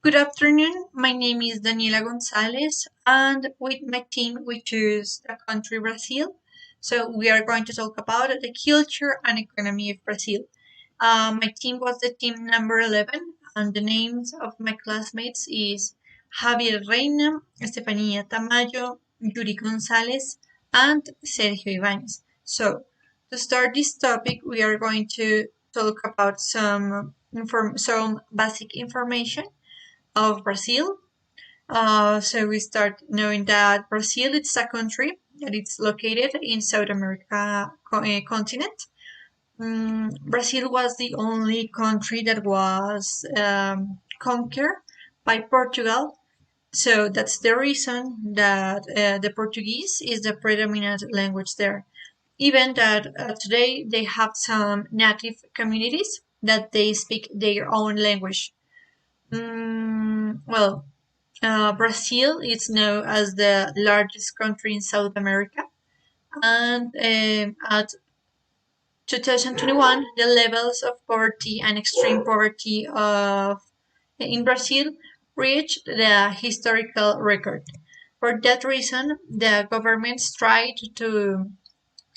Good afternoon. My name is Daniela Gonzalez, and with my team, we choose the country Brazil. So, we are going to talk about the culture and economy of Brazil. My team was the team number 11, and the names of my classmates is Javier Reina, Estefania Tamayo, Yuri Gonzalez, and Sergio Ibanez. So, to start this topic, we are going to talk about some basic information of Brazil. So we start knowing that Brazil is a country that it's located in South America continent. Brazil was the only country that was conquered by Portugal. So that's the reason that the Portuguese is the predominant language there. Even that today they have some native communities that they speak their own language. Brazil is known as the largest country in South America, and at 2021, the levels of poverty and extreme poverty in Brazil reached the historical record. For that reason, the governments tried to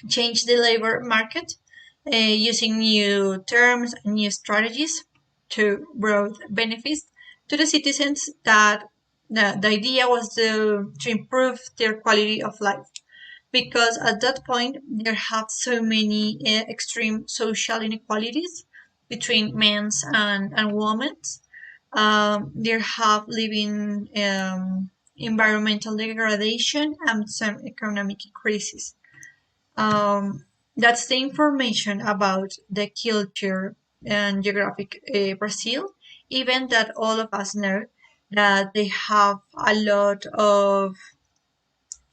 change the labor market using new terms and new strategies to bring benefits to the citizens that the idea was to improve their quality of life because at that point there have so many extreme social inequalities between men's and women's. There have living environmental degradation and some economic crisis. That's the information about the culture and geographic Brazil. Even that all of us know that they have a lot of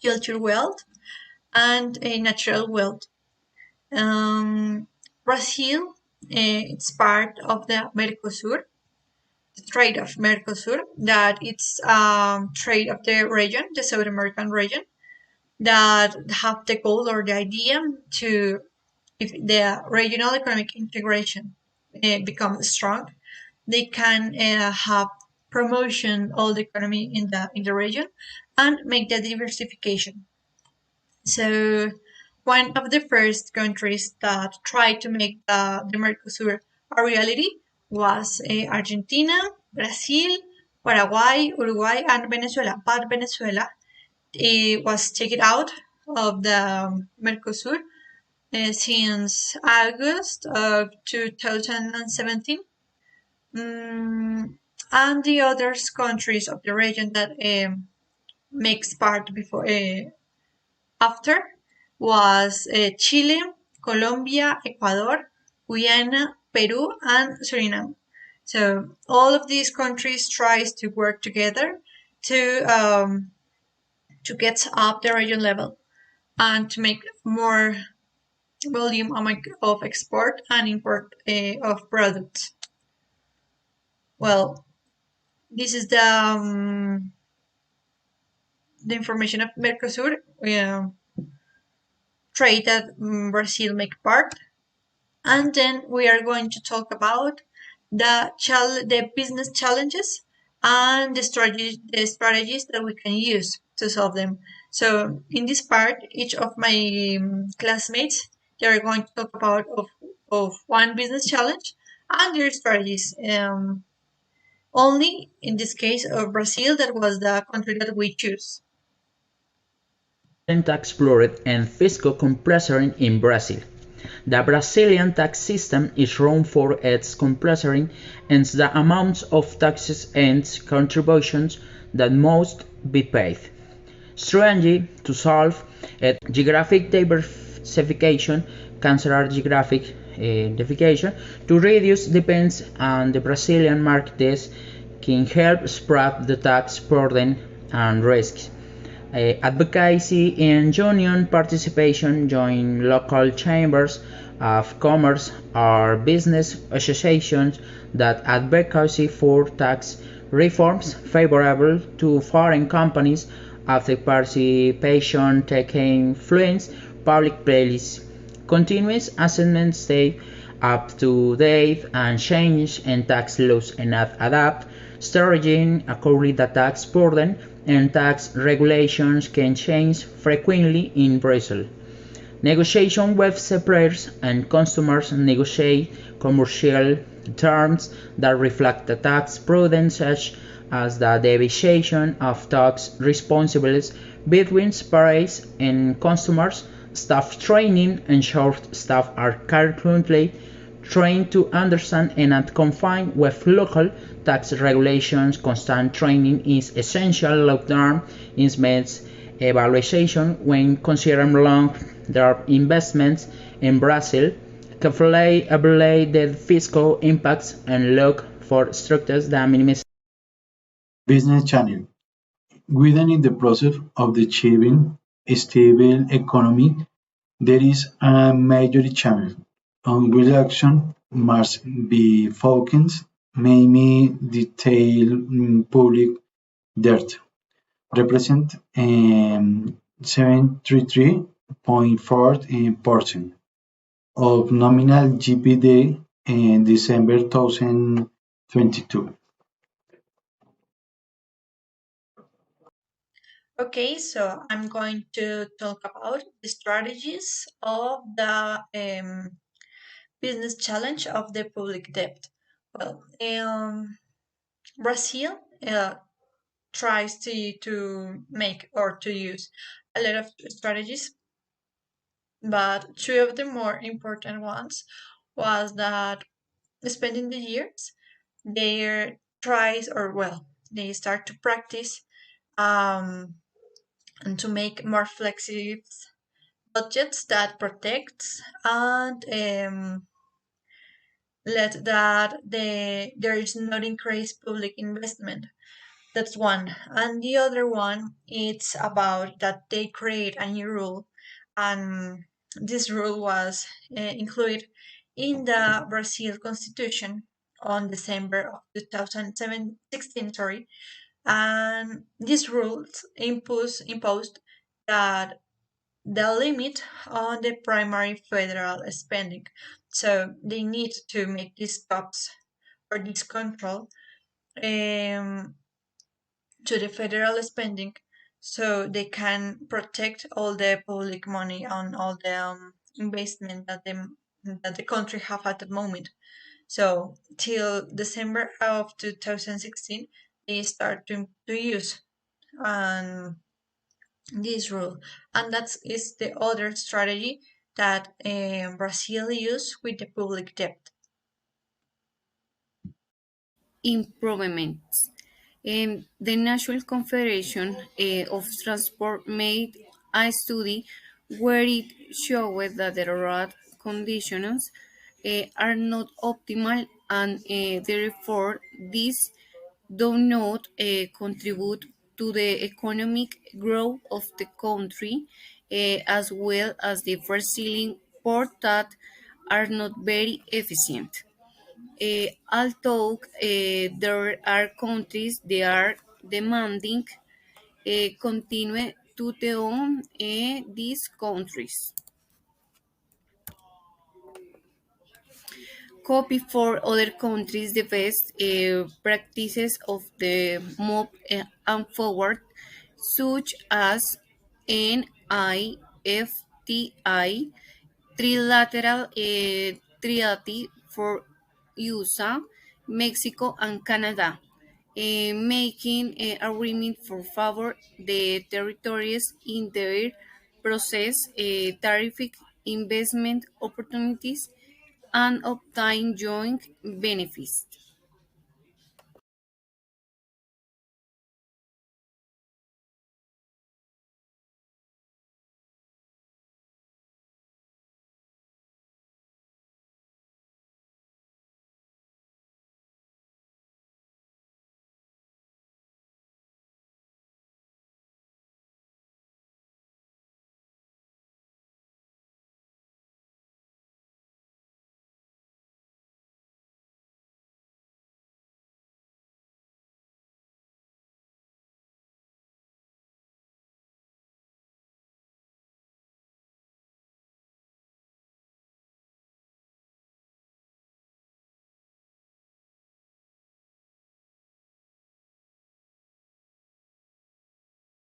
culture wealth and a natural wealth. Brazil, it's part of the Mercosur, the trade of Mercosur, that it's trade of the region, the South American region, that have the goal or the idea to, if the regional economic integration becomes strong, they can have promotion all the economy in the region and make the diversification. So one of the first countries that tried to make the Mercosur a reality was Argentina, Brazil, Paraguay, Uruguay, and Venezuela. But Venezuela was taken out of the Mercosur since August of 2017. And the other countries of the region that makes part before after was Chile, Colombia, Ecuador, Guyana, Peru, and Suriname. So all of these countries tries to work together to get up the region level and to make more volume of export and import of products. Well, this is the information of Mercosur trade that Brazil make part, and then we are going to talk about the business challenges and the strategies that we can use to solve them. So in this part, each of my classmates they are going to talk about of one business challenge and their strategies. Only in this case of Brazil, that was the country that we choose. Tax explored and fiscal complexity in Brazil. The Brazilian tax system is run for its complexity and the amounts of taxes and contributions that must be paid. Strategy to solve it geographic diversification, consider geographic diversification to reduce dependence on the Brazilian markets can help spread the tax burden and risks. Advocacy and union participation join local chambers of commerce or business associations that advocacy for tax reforms favorable to foreign companies after participation taking influence public policy continuous assessment state up to date and change in tax laws and adapt strategy according the tax burden and tax regulations can change frequently in Brazil. Negotiation with suppliers and customers negotiate commercial terms that reflect the tax prudence such as the deviation of tax responsibilities between suppliers and customers. Staff training ensures staff are currently trained to understand and not confined with local tax regulations. Constant training is essential. Long-term investments evaluation when considering long-term investments in Brazil. Carefully evaluate the fiscal impacts and look for structures that minimize. Business channel. Within in the process of achieving a stable economy, there is a major challenge on which action must be focused, mainly detail public debt, represent 733.4% of nominal GDP in December 2022. Okay, so I'm going to talk about the strategies of the business challenge of the public debt. Well, Brazil tries to make or to use a lot of strategies, but two of the more important ones was that spending the years they tries or well they start to practice um, and to make more flexible budgets that protects and let that there is not increased public investment. That's one. And the other one, it's about that they create a new rule, and this rule was included in the Brazil Constitution on December of 2016. Sorry, and these rules imposed that the limit on the primary federal spending. So they need to make these stops or this control um, to the federal spending so they can protect all the public money on all the investment that the country have at the moment. So till December of 2016, they start to use this rule, and that is the other strategy that Brazil use with the public debt. Improvements. The National Confederation of Transport made a study where it showed that the road conditions are not optimal and therefore these do not contribute to the economic growth of the country as well as the Brazilian port that are not very efficient. Although there are countries that are demanding continue to own these countries. Copy for other countries the best practices of the move and forward, such as NIFTI, trilateral treaty for USA, Mexico, and Canada, making agreement for favor the territories in their process terrific investment opportunities and obtain joint benefits.